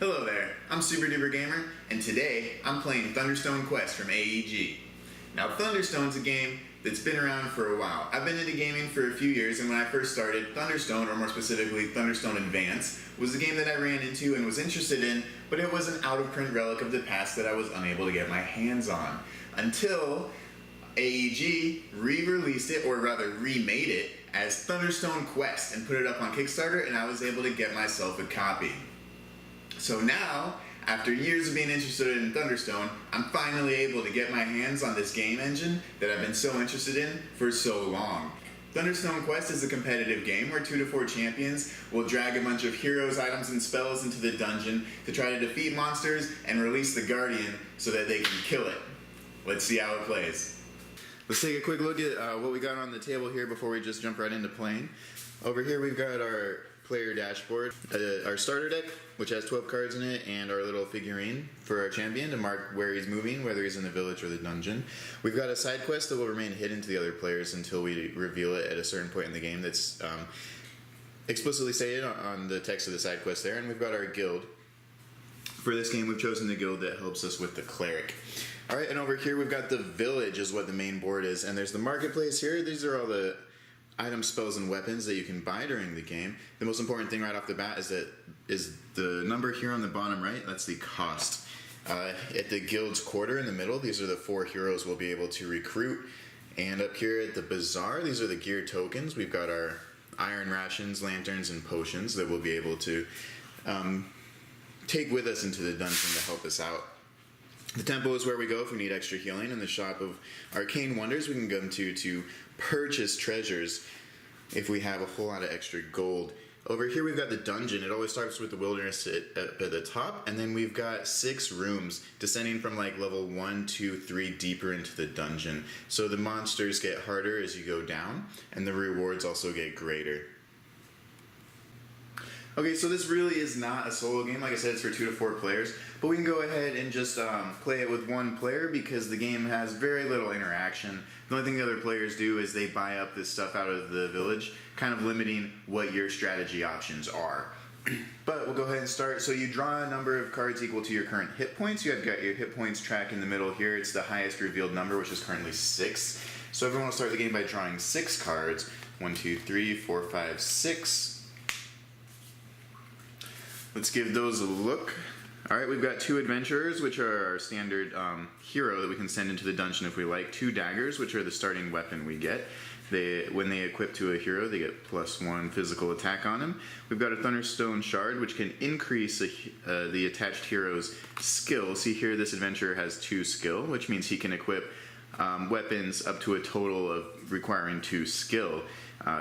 Hello there, I'm Super Duper Gamer, and today I'm playing Thunderstone Quest from AEG. Now, Thunderstone's a game that's been around for a while. I've been into gaming for a few years, and when I first started, Thunderstone, or more specifically Thunderstone Advance, was a game that I ran into and was interested in, but it was an out-of-print relic of the past that I was unable to get my hands on. Until AEG re-released it, or rather remade it, as Thunderstone Quest and put it up on Kickstarter, and I was able to get myself a copy. So now, after years of being interested in Thunderstone, I'm finally able to get my hands on this game engine that I've been so interested in for so long. Thunderstone Quest is a competitive game where 2 to 4 champions will drag a bunch of heroes, items, and spells into the dungeon to try to defeat monsters and release the Guardian so that they can kill it. Let's see how it plays. Let's take a quick look at what we got on the table here before we just jump right into playing. Over here we've got our player dashboard, our starter deck, which has 12 cards in it, and our little figurine for our champion to mark where he's moving, whether he's in the village or the dungeon. We've got a side quest that will remain hidden to the other players until we reveal it at a certain point in the game that's explicitly stated on the text of the side quest there, and we've got our guild. For this game, we've chosen the guild that helps us with the cleric. Alright, and over here we've got the village is what the main board is, and there's the marketplace here. These are all the items, spells, and weapons that you can buy during the game. The most important thing right off the bat is the number here on the bottom right. That's the cost. At the guild's quarter in the middle, these are the 4 heroes we'll be able to recruit. And up here at the bazaar, these are the gear tokens. We've got our iron rations, lanterns, and potions that we'll be able to take with us into the dungeon to help us out. The temple is where we go if we need extra healing, and the shop of arcane wonders we can go to purchase treasures if we have a whole lot of extra gold. Over here we've got the dungeon. It always starts with the wilderness at the top, and then we've got 6 rooms descending from like level 1, 2, 3 deeper into the dungeon. So the monsters get harder as you go down, and the rewards also get greater. Okay, so this really is not a solo game. Like I said, it's for 2 to 4 players, but we can go ahead and just play it with 1 player because the game has very little interaction. The only thing the other players do is they buy up this stuff out of the village, kind of limiting what your strategy options are. But we'll go ahead and start. So you draw a number of cards equal to your current hit points. You have got your hit points track in the middle here. It's the highest revealed number, which is currently 6. So everyone will start the game by drawing 6 cards. 1, 2, 3, 4, 5, 6. Let's give those a look. Alright, we've got 2 adventurers, which are our standard hero that we can send into the dungeon if we like. 2 daggers, which are the starting weapon we get. When they equip to a hero, they get +1 physical attack on him. We've got a Thunderstone shard, which can increase the attached hero's skill. See here, this adventurer has 2 skill, which means he can equip weapons up to a total of requiring 2 skill.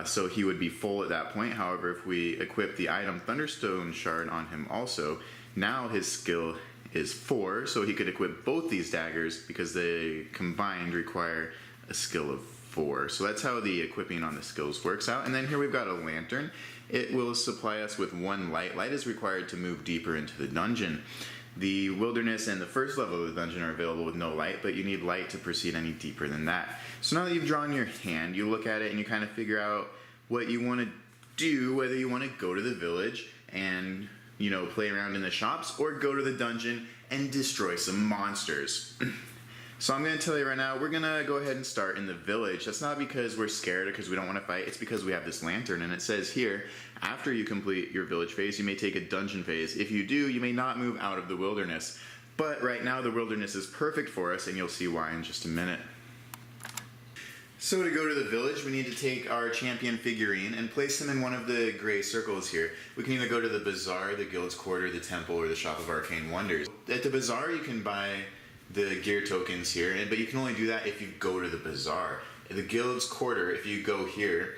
So he would be full at that point. However, if we equip the item Thunderstone Shard on him also, now his skill is 4, so he could equip both these daggers because they combined require a skill of 4. So that's how the equipping on the skills works out. And then here we've got a lantern. It will supply us with 1 light. Light is required to move deeper into the dungeon. The wilderness and the first level of the dungeon are available with no light, but you need light to proceed any deeper than that. So now that you've drawn your hand, you look at it and you kind of figure out what you want to do, whether you want to go to the village and, play around in the shops, or go to the dungeon and destroy some monsters. So I'm going to tell you right now, we're going to go ahead and start in the village. That's not because we're scared or because we don't want to fight. It's because we have this lantern, and it says here, after you complete your village phase, you may take a dungeon phase. If you do, you may not move out of the wilderness. But right now, the wilderness is perfect for us, and you'll see why in just a minute. So to go to the village, we need to take our champion figurine and place them in one of the gray circles here. We can either go to the bazaar, the guild's quarter, the temple, or the shop of arcane wonders. At the bazaar, you can buy the gear tokens here, but you can only do that if you go to the bazaar. At the guild's quarter, if you go here,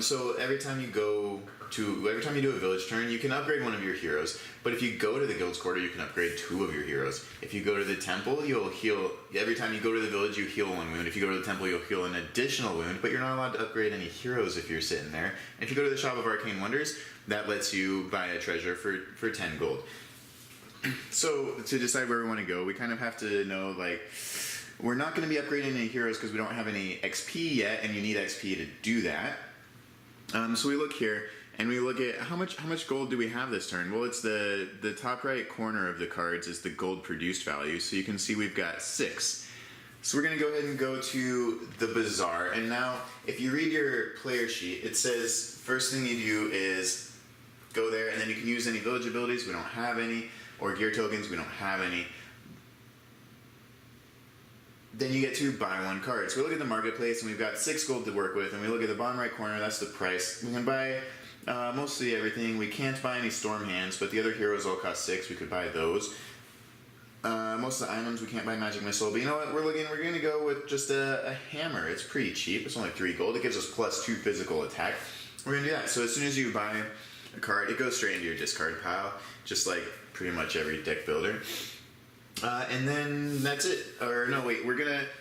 so every time you do a village turn, you can upgrade one of your heroes, but if you go to the guild's quarter, you can upgrade 2 of your heroes. If you go to the temple, you'll heal, every time you go to the village, you heal 1 wound. If you go to the temple, you'll heal an additional wound, but you're not allowed to upgrade any heroes if you're sitting there. And if you go to the shop of arcane wonders, that lets you buy a treasure for 10 gold. So to decide where we want to go, we kind of have to know, we're not going to be upgrading any heroes because we don't have any XP yet, and you need XP to do that. So we look here, and we look at how much gold do we have this turn. Well, it's the top right corner of the cards is the gold produced value, so you can see we've got 6. So we're going to go ahead and go to the bazaar, and now if you read your player sheet, it says first thing you do is go there, and then you can use any village abilities, we don't have any, or gear tokens, we don't have any. Then you get to buy 1 card. So we look at the marketplace and we've got 6 gold to work with, and we look at the bottom right corner, that's the price. We can buy mostly everything. We can't buy any storm hands, but the other heroes all cost 6, we could buy those. Most of the items we can't buy magic missile, but you know what, we're going to go with just a hammer. It's pretty cheap, it's only 3 gold, it gives us +2 physical attack. We're going to do that. So as soon as you buy a card, it goes straight into your discard pile, just like pretty much every deck builder. And then that's it. Or no, wait,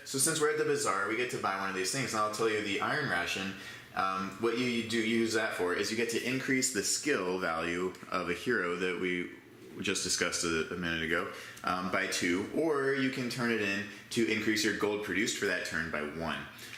so since we're at the bazaar, we get to buy one of these things. And I'll tell you the Iron Ration, what you use that for is you get to increase the skill value of a hero that we just discussed a minute ago by 2, or you can turn it in to increase your gold produced for that turn by 1.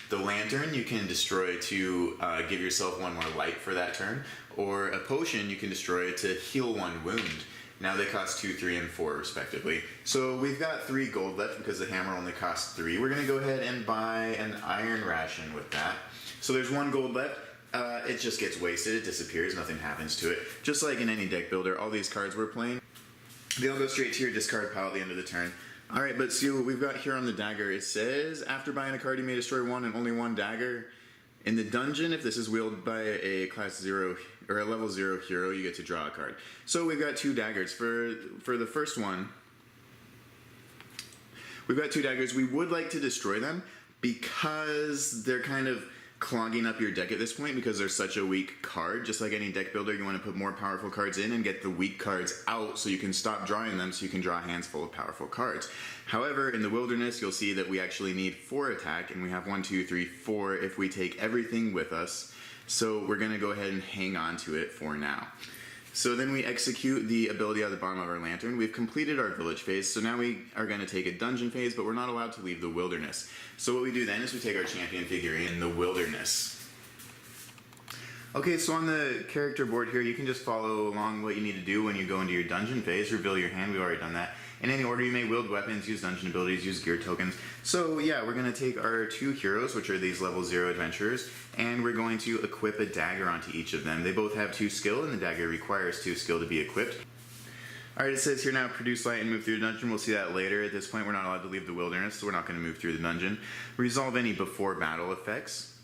The lantern you can destroy to give yourself 1 more light for that turn, or a potion you can destroy to heal 1 wound. Now they cost 2, 3, and 4 respectively. So we've got 3 gold left because the hammer only costs 3. We're going to go ahead and buy an Iron Ration with that. So there's 1 gold left. It just gets wasted. It disappears. Nothing happens to it. Just like in any deck builder, all these cards we're playing, they'll go straight to your discard pile at the end of the turn. Alright, but see what we've got here on the dagger. It says, after buying a card you may destroy 1 and only 1 dagger. In the dungeon, if this is wielded by a class 0 or a level 0 hero, you get to draw a card. So we've got 2 daggers. For the first one, we've got 2 daggers. We would like to destroy them because they're kind of clogging up your deck at this point because they're such a weak card. Just like any deck builder, you want to put more powerful cards in and get the weak cards out so you can stop drawing them so you can draw hands full of powerful cards. However, in the wilderness, you'll see that we actually need 4 attack, and we have 1, 2, 3, 4 if we take everything with us. So we're going to go ahead and hang on to it for now. So then we execute the ability at the bottom of our lantern. We've completed our village phase, so now we are going to take a dungeon phase, but we're not allowed to leave the wilderness. So what we do then is we take our champion figurine in the wilderness. Okay, so on the character board here, you can just follow along what you need to do when you go into your dungeon phase. Reveal your hand, we've already done that. In any order, you may wield weapons, use dungeon abilities, use gear tokens. So yeah, we're going to take our 2 heroes, which are these level 0 adventurers, and we're going to equip a dagger onto each of them. They both have 2 skill, and the dagger requires 2 skill to be equipped. Alright, it says here now, produce light and move through the dungeon. We'll see that later. At this point, we're not allowed to leave the wilderness, so we're not going to move through the dungeon. Resolve any before battle effects.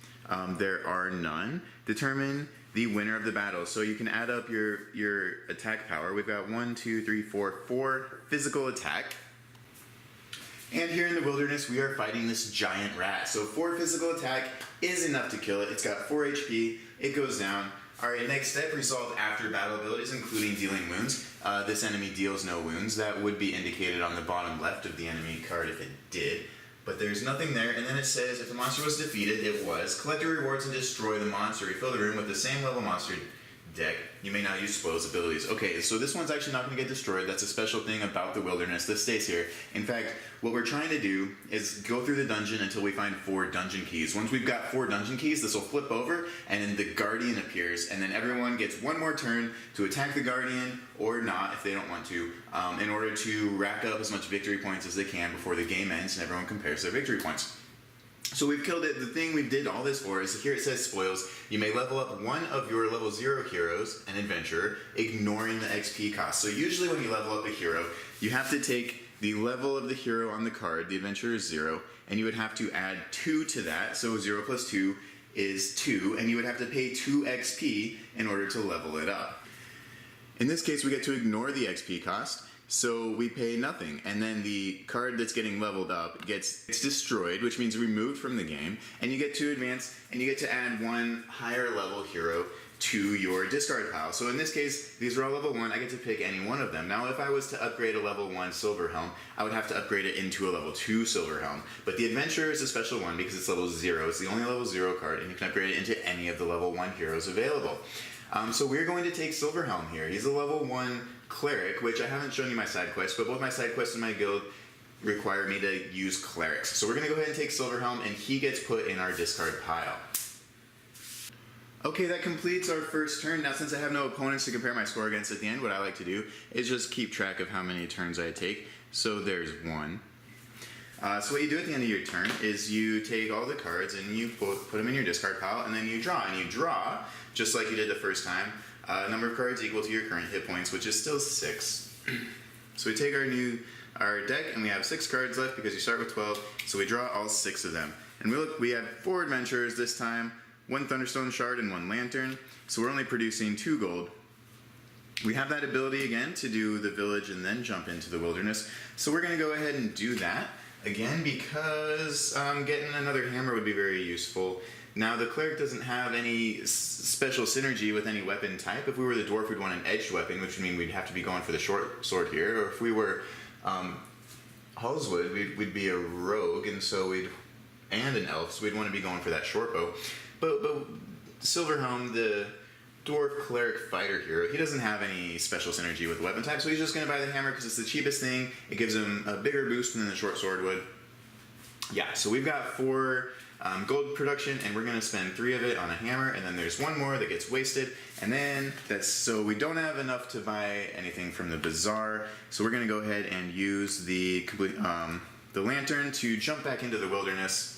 There are none. Determine the winner of the battle. So you can add up your attack power. We've got 1, 2, 3, 4 physical attack. And here in the wilderness, we are fighting this giant rat. So 4 physical attack is enough to kill it. It's got 4 HP. It goes down. Alright, next step, resolve after battle abilities, including dealing wounds. This enemy deals no wounds. That would be indicated on the bottom left of the enemy card if it did. But there's nothing there, and then it says if the monster was defeated, it was. Collect your rewards and destroy the monster. Refill the room with the same level monster deck. You may not use Spoil's abilities. Okay, so this one's actually not going to get destroyed. That's a special thing about the wilderness. This stays here. In fact, what we're trying to do is go through the dungeon until we find 4 dungeon keys. Once we've got 4 dungeon keys, this will flip over, and then the Guardian appears, and then everyone gets 1 more turn to attack the Guardian, or not if they don't want to, in order to rack up as much victory points as they can before the game ends and everyone compares their victory points. So we've killed it. The thing we did all this for is here it says spoils. You may level up 1 of your level 0 heroes, an adventurer, ignoring the XP cost. So usually when you level up a hero, you have to take the level of the hero on the card, the adventurer is 0, and you would have to add 2 to that. So 0 plus 2 is 2, and you would have to pay 2 XP in order to level it up. In this case, we get to ignore the XP cost. So we pay nothing, and then the card that's getting leveled up gets destroyed, which means removed from the game, and you get to advance, and you get to add 1 higher level hero to your discard pile. So in this case, these are all level 1, I get to pick any one of them. Now if I was to upgrade a level 1 Silver Helm, I would have to upgrade it into a level 2 Silver Helm. But the Adventurer is a special one because it's level 0, it's the only level 0 card, and you can upgrade it into any of the level 1 heroes available. So we're going to take Silver Helm here. He's a level 1 cleric, which I haven't shown you my side quests, but both my side quests in my guild require me to use clerics. So we're going to go ahead and take Silver Helm, and he gets put in our discard pile. Okay, that completes our first turn. Now, since I have no opponents to compare my score against at the end, what I like to do is just keep track of how many turns I take. So there's 1. So what you do at the end of your turn is you take all the cards and you put them in your discard pile, and then you draw. And you draw, just like you did the first time, a number of cards equal to your current hit points, which is still 6. So we take our deck, and we have 6 cards left because you start with 12. So we draw all 6 of them. And we had 4 adventurers this time, 1 Thunderstone Shard and 1 Lantern. So we're only producing 2 gold. We have that ability again to do the village and then jump into the wilderness. So we're going to go ahead and do that again because getting another hammer would be very useful. Now the cleric doesn't have any special synergy with any weapon type. If we were the dwarf, we'd want an edged weapon, which would mean we'd have to be going for the short sword here. Or if we were Halswood, we'd be a rogue, and an elf, so we'd want to be going for that short bow. But Silverhelm, the dwarf cleric fighter hero, he doesn't have any special synergy with weapon type, so he's just going to buy the hammer because it's the cheapest thing. It gives him a bigger boost than the short sword would. Yeah, so we've got 4 gold production, and we're going to spend 3 of it on a hammer, and then there's 1 more that gets wasted, and then so we don't have enough to buy anything from the bazaar, so we're going to go ahead and use the lantern to jump back into the wilderness.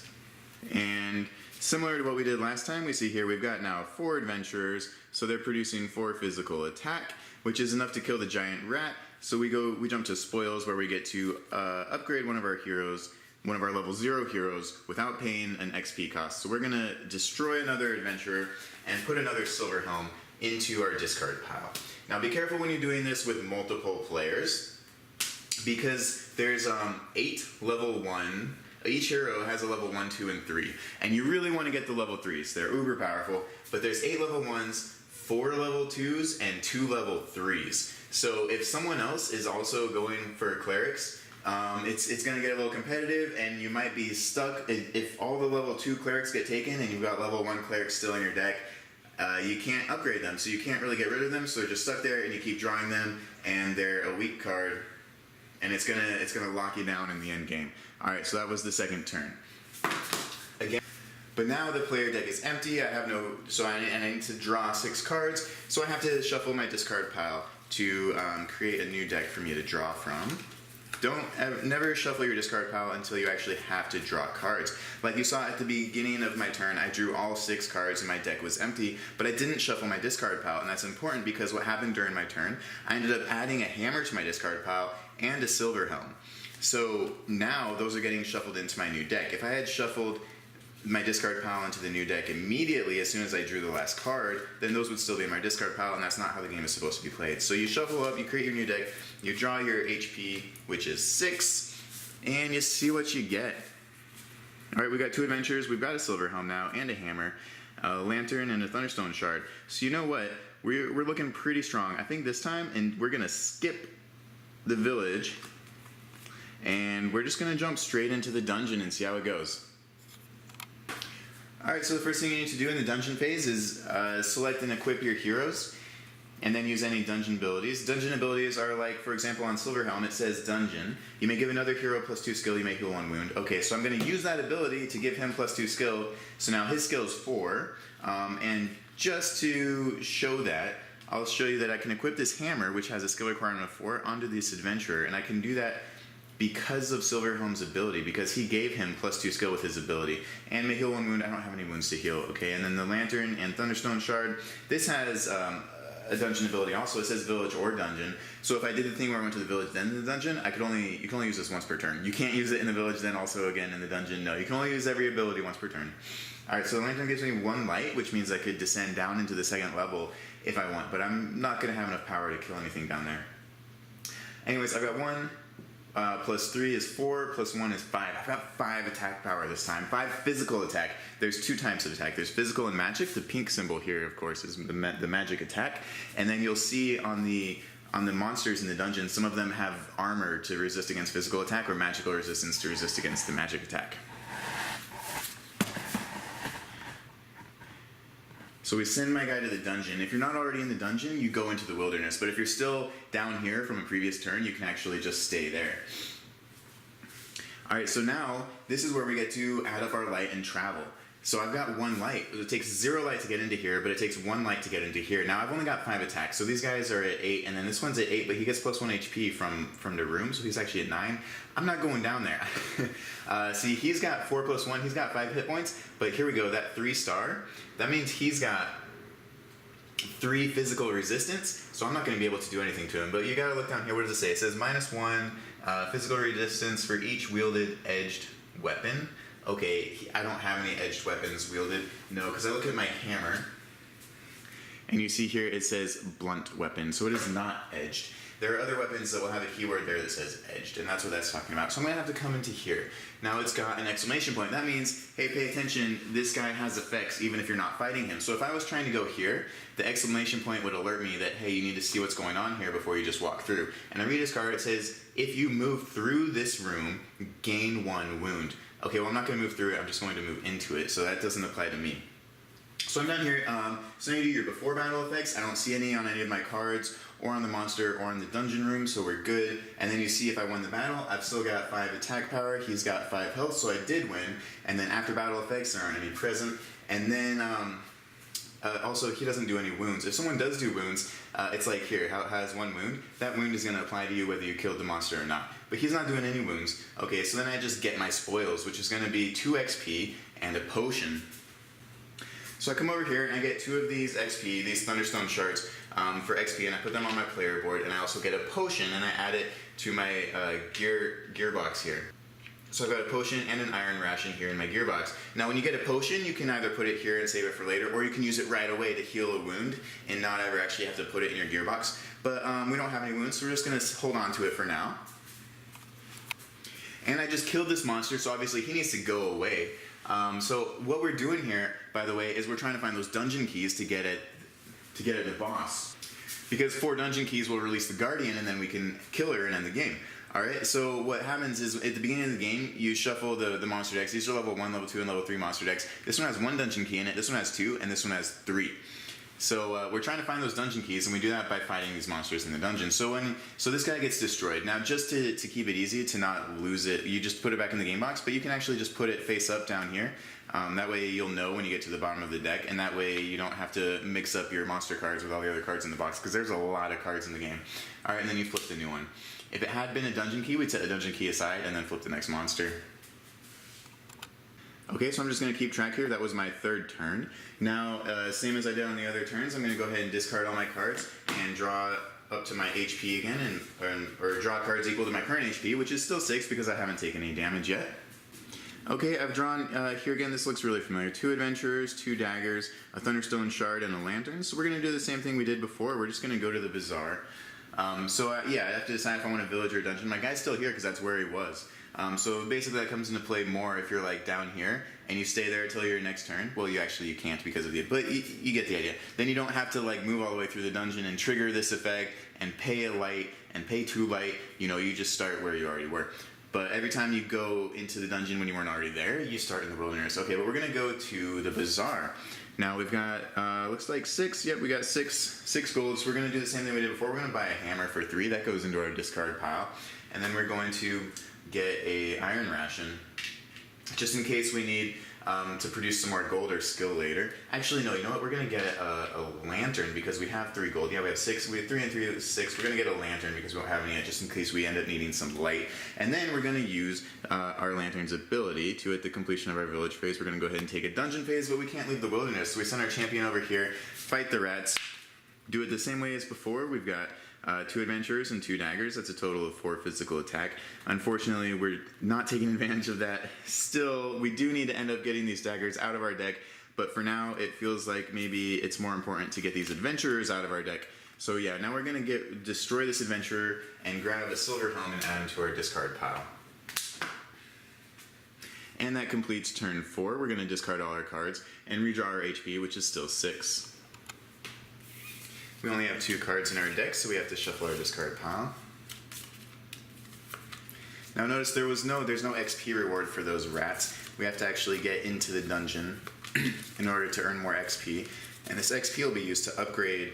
And similar to what we did last time, we see here we've got now 4 adventurers, so they're producing 4 physical attack, which is enough to kill the giant rat. So we jump to spoils, where we get to upgrade one of our heroes, one of our level 0 heroes, without paying an XP cost. So we're going to destroy another adventurer and put another Silverhelm into our discard pile. Now be careful when you're doing this with multiple players, because there's 8 level 1. Each hero has a level 1, 2, and 3. And you really want to get the level 3s. They're uber powerful. But there's 8 level 1s, 4 level 2s, and 2 level 3s. So if someone else is also going for clerics, it's going to get a little competitive, and you might be stuck. If all the level 2 clerics get taken and you've got level 1 clerics still in your deck, you can't upgrade them. So you can't really get rid of them. So they're just stuck there, and you keep drawing them, and they're a weak card. And it's gonna lock you down in the end game. All right, so that was the second turn. Again, but now the player deck is empty. I need to draw 6 cards. So I have to shuffle my discard pile to create a new deck for me to draw from. Never shuffle your discard pile until you actually have to draw cards. Like you saw at the beginning of my turn, I drew all 6 cards and my deck was empty, but I didn't shuffle my discard pile, and that's important because what happened during my turn, I ended up adding a hammer to my discard pile and a Silverhelm. So now those are getting shuffled into my new deck. If I had shuffled my discard pile into the new deck immediately as soon as I drew the last card, then those would still be in my discard pile, and that's not how the game is supposed to be played. So you shuffle up, you create your new deck, you draw your HP, which is 6, and you see what you get. Alright, we got 2 adventures, we've got a Silverhelm now, and a hammer, a lantern, and a Thunderstone Shard. So you know what, we're looking pretty strong. I think this time, and we're going to skip the village, and we're just going to jump straight into the dungeon and see how it goes. Alright, so the first thing you need to do in the dungeon phase is select and equip your heroes, and then use any dungeon abilities. Dungeon abilities are like, for example, on Silverhelm it says dungeon. You may give another hero +2 skill, you may heal 1 wound. Okay, so I'm going to use that ability to give him +2 skill, so now his skill is 4, and just to show that, I'll show you that I can equip this hammer, which has a skill requirement of 4, onto this adventurer, and I can do that because of Silverhelm's ability, because he gave him +2 skill with his ability. And may heal 1 wound, I don't have any wounds to heal. Okay, and then the Lantern and Thunderstone Shard, this has a dungeon ability also. It says village or dungeon. So if I did the thing where I went to the village then the dungeon, you can only use this once per turn. You can't use it in the village then also again in the dungeon. No, you can only use every ability once per turn. Alright, so the Lantern gives me 1 light, which means I could descend down into the 2nd level if I want, but I'm not going to have enough power to kill anything down there. Anyways, I've got 1, +3 is 4, +1 is 5. I've got 5 attack power this time, 5 physical attack. There's 2 types of attack. There's physical and magic. The pink symbol here, of course, is the magic attack. And then you'll see on the monsters in the dungeon, some of them have armor to resist against physical attack or magical resistance to resist against the magic attack. So we send my guy to the dungeon. If you're not already in the dungeon, you go into the wilderness. But if you're still down here from a previous turn, you can actually just stay there. Alright, so now, this is where we get to add up our light and travel. So I've got 1 light. It takes 0 light to get into here, but it takes 1 light to get into here. Now I've only got 5 attacks, so these guys are at 8, and then this one's at 8, but he gets plus 1 HP from the room, so he's actually at 9. I'm not going down there. See, he's got 4 plus 1, he's got 5 hit points, but here we go, that 3-star, that means he's got 3 physical resistance, so I'm not going to be able to do anything to him. But you gotta look down here, what does it say? It says -1 physical resistance for each wielded edged weapon. Okay, I don't have any edged weapons wielded. No, because I look at my hammer, and you see here it says blunt weapon, so it is not edged. There are other weapons that will have a keyword there that says edged, and that's what that's talking about. So I'm going to have to come into here. Now it's got an exclamation point. That means, hey, pay attention, this guy has effects even if you're not fighting him. So if I was trying to go here, the exclamation point would alert me that, hey, you need to see what's going on here before you just walk through. And I read his card, it says, if you move through this room, gain 1 wound. Okay, well I'm not going to move through it, I'm just going to move into it, so that doesn't apply to me. So I'm down here, so now you do your before battle effects. I don't see any on any of my cards, or on the monster, or on the dungeon room, so we're good. And then you see if I won the battle, I've still got 5 attack power, he's got 5 health, so I did win. And then after battle effects, there aren't any present. And then, also, he doesn't do any wounds. If someone does do wounds, it's like here, how it has 1 wound. That wound is going to apply to you whether you killed the monster or not. But he's not doing any wounds. Okay, so then I just get my spoils, which is going to be 2 XP and a potion. So I come over here and I get 2 of these XP, these Thunderstone shards for XP, and I put them on my player board, and I also get a potion and I add it to my gearbox here. So I've got a potion and an Iron Ration here in my gearbox. Now when you get a potion, you can either put it here and save it for later, or you can use it right away to heal a wound and not ever actually have to put it in your gearbox. But we don't have any wounds, so we're just going to hold on to it for now. And I just killed this monster, so obviously he needs to go away. So what we're doing here, by the way, is we're trying to find those dungeon keys to get at the boss. Because 4 dungeon keys will release the Guardian, and then we can kill her and end the game. Alright, so what happens is, at the beginning of the game, you shuffle the monster decks. These are level 1, level 2, and level 3 monster decks. This one has 1 dungeon key in it, this one has 2, and this one has 3. So we're trying to find those dungeon keys, and we do that by fighting these monsters in the dungeon. So this guy gets destroyed. Now, just to keep it easy, to not lose it, you just put it back in the game box, but you can actually just put it face up down here. That way you'll know when you get to the bottom of the deck, and that way you don't have to mix up your monster cards with all the other cards in the box, because there's a lot of cards in the game. Alright, and then you flip the new one. If it had been a dungeon key, we'd set the dungeon key aside and then flip the next monster. Okay, so I'm just going to keep track here. That was my 3rd turn. Now, same as I did on the other turns, I'm going to go ahead and discard all my cards and draw up to my HP again, or draw cards equal to my current HP, which is still 6 because I haven't taken any damage yet. Okay, I've drawn, here again, this looks really familiar. 2 adventurers, 2 daggers, a Thunderstone shard, and a lantern. So we're going to do the same thing we did before. We're just going to go to the bazaar. Yeah, I have to decide if I want a village or a dungeon. My guy's still here because that's where he was. So basically that comes into play more if you're like down here and you stay there until your next turn. Well, you can't because of the, but you get the idea. Then you don't have to like move all the way through the dungeon and trigger this effect and pay a light and pay 2 light. You know, you just start where you already were. But every time you go into the dungeon when you weren't already there, you start in the wilderness. Okay, but we're gonna go to the bazaar. Now we've got, looks like 6, yep, we got 6 gold, so we're going to do the same thing we did before. We're going to buy a hammer for 3, that goes into our discard pile. And then we're going to get a Iron Ration, just in case we need to produce some more gold or skill later. Actually, no, you know what, we're going to get a lantern because we have 3 gold. Yeah, we have 6, we have 3 and 3, 6. We're going to get a lantern because we don't have any yet, just in case we end up needing some light. And then we're going to use our lantern's ability to, at the completion of our village phase, we're going to go ahead and take a dungeon phase, but we can't leave the wilderness. So we send our champion over here, fight the rats, do it the same way as before. We've got 2 adventurers and 2 daggers. That's a total of 4 physical attack. Unfortunately, we're not taking advantage of that. Still, we do need to end up getting these daggers out of our deck, but for now, it feels like maybe it's more important to get these adventurers out of our deck. So yeah, now we're going to destroy this adventurer and grab a silver helm and add him to our discard pile. And that completes turn 4. We're going to discard all our cards and redraw our HP, which is still 6. We only have 2 cards in our deck, so we have to shuffle our discard pile. Now notice there's no XP reward for those rats. We have to actually get into the dungeon in order to earn more XP. And this XP will be used to upgrade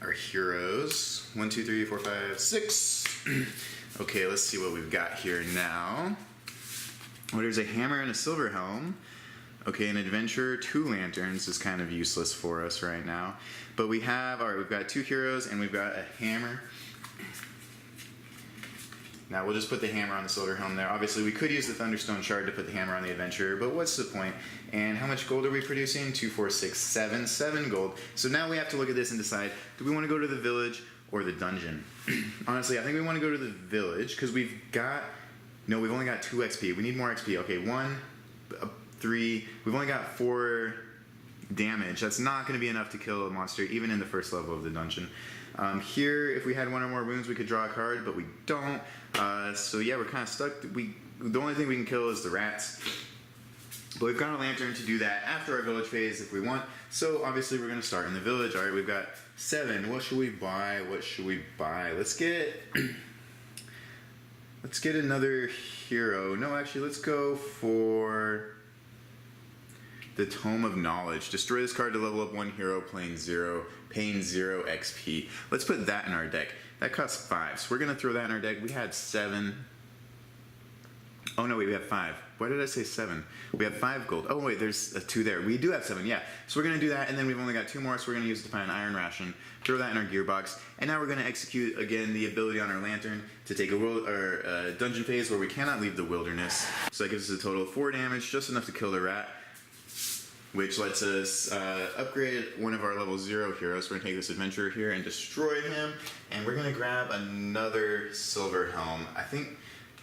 our heroes. 1, 2, 3, 4, 5, 6. Okay, let's see what we've got here now. Well, there's a hammer and a silver helm. Okay, an adventurer, 2 lanterns is kind of useless for us right now. But we have, alright, we've got 2 heroes and we've got a hammer. Now we'll just put the hammer on the silver helm there. Obviously we could use the Thunderstone shard to put the hammer on the adventurer, but what's the point? And how much gold are we producing? 2, 4, 6, 7. 7 gold. So now we have to look at this and decide, do we want to go to the village or the dungeon? Honestly, I think we want to go to the village because we've only got 2 XP. We need more XP. Okay, 1, 3. We've only got 4 damage. That's not going to be enough to kill a monster even in the first level of the dungeon. Here, if we had 1 or more wounds, we could draw a card, but we don't. So yeah, we're kind of stuck. The only thing we can kill is the rats. But we've got a lantern to do that after our village phase if we want. So obviously we're going to start in the village. Alright, we've got 7. What should we buy? What should we buy? Let's get another hero. No, actually, let's go for the Tome of Knowledge. Destroy this card to level up 1 hero, paying 0 XP. Let's put that in our deck. That costs 5, so we're going to throw that in our deck. We had 7. Oh no, wait, we have 5. Why did I say 7? We have 5 gold. Oh wait, there's a 2 there. We do have 7, yeah. So we're going to do that, and then we've only got 2 more, so we're going to use it to find an Iron Ration, throw that in our gearbox, and now we're going to execute, again, the ability on our lantern to take a dungeon phase where we cannot leave the wilderness. So that gives us a total of 4 damage, just enough to kill the rat, which lets us upgrade one of our level 0 heroes. We're going to take this adventurer here and destroy him, and we're going to grab another silver helm. I think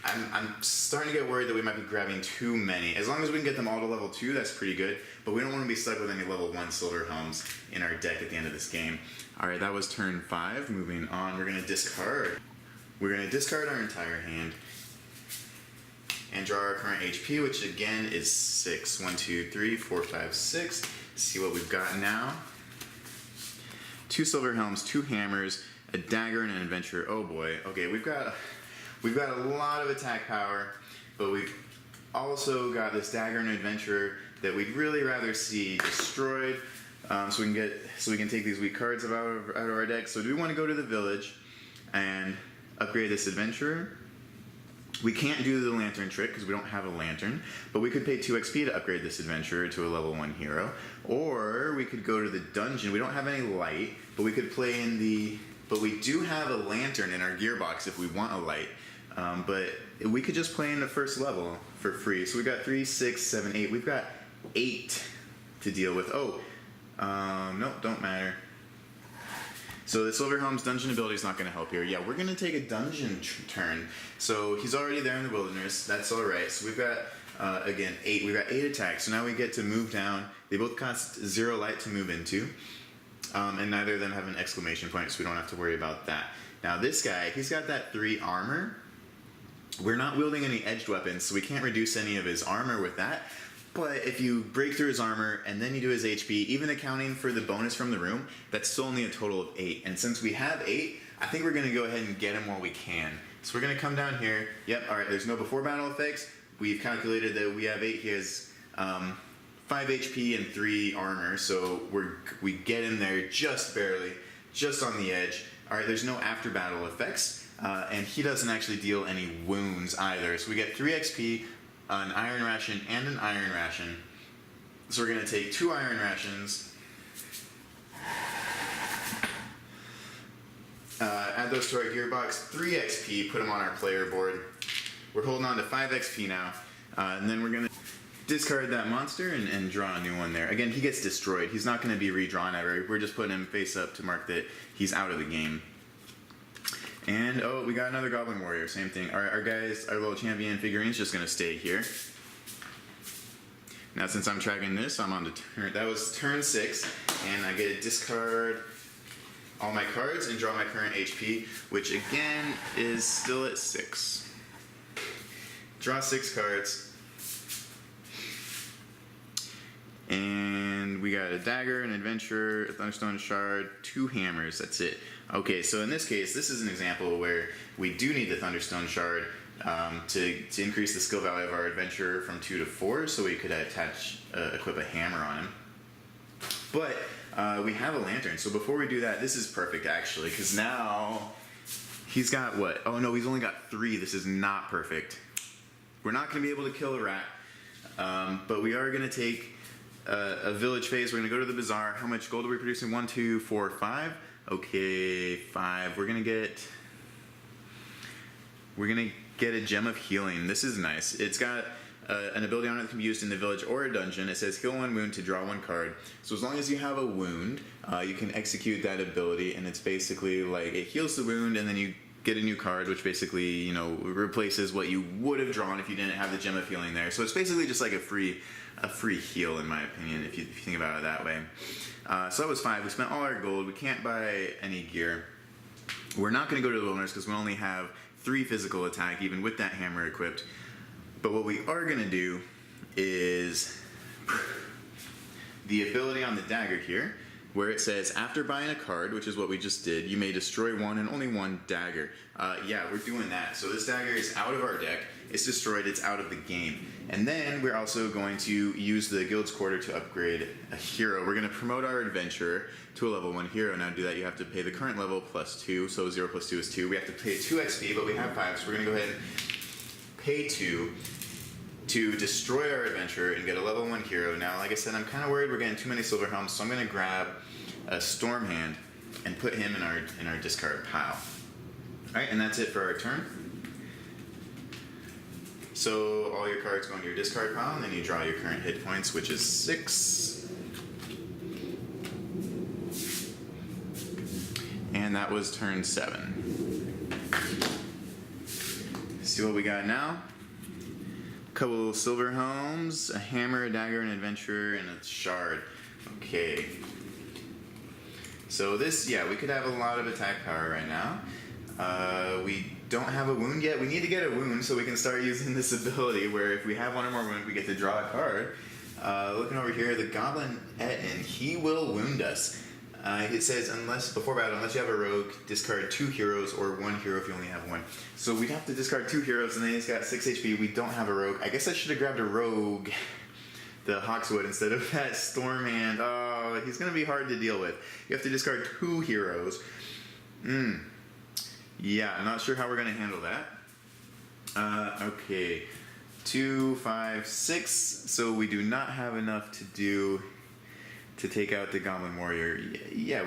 I'm starting to get worried that we might be grabbing too many. As long as we can get them all to level 2, that's pretty good, but we don't want to be stuck with any level 1 silver helms in our deck at the end of this game. Alright, that was turn 5. Moving on, we're going to discard. We're going to discard our entire hand and draw our current HP, which again is 6. 1, 2, 3, 4, 5, 6. See what we've got now. 2 silver helms, 2 hammers, a dagger, and an adventurer. Oh boy. Okay, we've got a lot of attack power, but we've also got this dagger and adventurer that we'd really rather see destroyed, so we can take these weak cards out of our deck. So do we want to go to the village and upgrade this adventurer? We can't do the lantern trick because we don't have a lantern, but we could pay 2 XP to upgrade this adventurer to a level 1 hero. Or we could go to the dungeon. We don't have any light, but we could play in the... But we do have a lantern in our gearbox if we want a light. But we could just play in the first level for free. So we got 3, 6, 7, 8. We've got 8 to deal with. Oh, no, don't matter. So the Silver Helm's dungeon ability is not going to help here. Yeah, we're going to take a dungeon turn. So he's already there in the wilderness. That's all right. So we've got, again, 8. We've got 8 attacks. So now we get to move down. They both cost 0 light to move into. And neither of them have an exclamation point, so we don't have to worry about that. Now this guy, he's got that 3 armor. We're not wielding any edged weapons, so we can't reduce any of his armor with that. But if you break through his armor and then you do his HP, even accounting for the bonus from the room, that's still only a total of 8. And since we have 8, I think we're going to go ahead and get him while we can. So we're going to come down here. Yep, alright, there's no before battle effects. We've calculated that we have 8. He has 5 HP and 3 armor, so we get him there just barely, just on the edge. Alright, there's no after battle effects, and he doesn't actually deal any wounds either. So we get 3 XP, an Iron Ration, and an Iron Ration. So we're going to take 2 Iron Rations, add those to our gearbox, 3 XP, put them on our player board. We're holding on to 5 XP now, and then we're going to discard that monster and draw a new one there. Again, he gets destroyed. He's not going to be redrawn ever. We're just putting him face up to mark that he's out of the game. And, oh, we got another Goblin Warrior. Same thing. Our guys, our little champion figurine's just going to stay here. Now, since I'm tracking this, I'm on to turn... That was turn 6, and I get to discard all my cards and draw my current HP, which, again, is still at 6. Draw 6 cards. And we got a dagger, an adventurer, a Thunderstone shard, 2 hammers. That's it. Okay, so in this case, this is an example where we do need the Thunderstone shard to increase the skill value of our adventurer from 2 to 4, so we could equip a hammer on him. But we have a lantern, so before we do that, this is perfect actually, because now he's got what? Oh no, he's only got 3. This is not perfect. We're not going to be able to kill a rat. But we are going to take a village phase. We're going to go to the bazaar. How much gold are we producing? 1, 2, 4, 5. Okay, 5. We're going to get a gem of healing. This is nice. It's got an ability on it that can be used in the village or a dungeon. It says heal 1 wound to draw 1 card. So as long as you have a wound, you can execute that ability, and it's basically like it heals the wound, and then you get a new card, which basically, you know, replaces what you would have drawn if you didn't have the gem of healing there. So it's basically just like a free heal, in my opinion, if you think about it that way. So that was 5. We spent all our gold. We can't buy any gear. We're not going to go to the wilderness because we only have 3 physical attack, even with that hammer equipped. But what we are going to do is the ability on the dagger here, where it says, after buying a card, which is what we just did, you may destroy 1 and only 1 dagger. Yeah, we're doing that. So this dagger is out of our deck. It's destroyed. It's out of the game. And then we're also going to use the guild's quarter to upgrade a hero. We're going to promote our adventurer to a level 1 hero. Now to do that, you have to pay the current level plus 2. So 0 plus 2 is 2. We have to pay 2 XP, but we have 5. So we're going to go ahead and pay 2 to destroy our adventurer and get a level 1 hero. Now, like I said, I'm kind of worried we're getting too many silver helms, so I'm going to grab a storm hand and put him in our discard pile. Alright, and that's it for our turn. So all your cards go into your discard pile, and then you draw your current hit points, which is 6. And that was turn 7. See what we got now? A couple silver helms, a hammer, a dagger, an adventurer, and a shard. Okay. So this, yeah, we could have a lot of attack power right now. We don't have a wound yet. We need to get a wound so we can start using this ability where if we have 1 or more wounds, we get to draw a card. Looking over here, the Goblin Etten, he will wound us. It says, before battle, unless you have a rogue, discard 2 heroes or 1 hero if you only have 1. So we'd have to discard 2 heroes, and then he's got 6 HP. We don't have a rogue. I guess I should have grabbed a rogue, the Hawkswood, instead of that Storm Hand. Oh, he's going to be hard to deal with. You have to discard 2 heroes. Yeah, I'm not sure how we're going to handle that. Okay. 2, 5, 6. So we do not have enough to take out the Goblin Warrior. Yeah,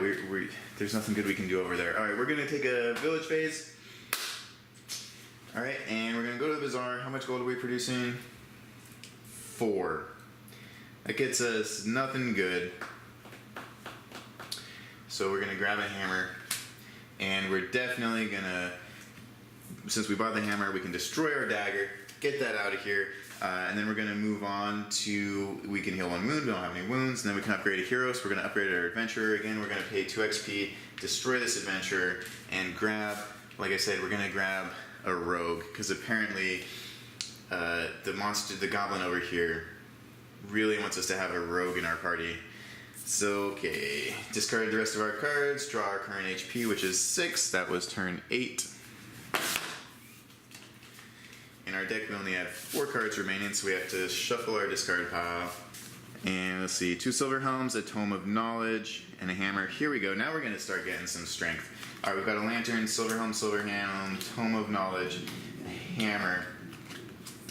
there's nothing good we can do over there. Alright, we're going to take a village phase. Alright, and we're going to go to the bazaar. How much gold are we producing? 4. That gets us nothing good. So we're going to grab a hammer. And we're definitely going to, since we bought the hammer, we can destroy our dagger, get that out of here. And then we're going to move on to, we can heal 1 wound, we don't have any wounds, and then we can upgrade a hero, so we're going to upgrade our adventurer. Again, we're going to pay 2 XP, destroy this adventurer, and grab, like I said, we're going to grab a rogue, because apparently the goblin over here really wants us to have a rogue in our party. So, okay, discard the rest of our cards, draw our current HP, which is 6, that was turn 8. In our deck, we only have 4 cards remaining, so we have to shuffle our discard pile. And let's see, 2 silver helms, a Tome of Knowledge, and a hammer. Here we go. Now we're going to start getting some strength. All right, we've got a lantern, silver helm, Tome of Knowledge, a hammer,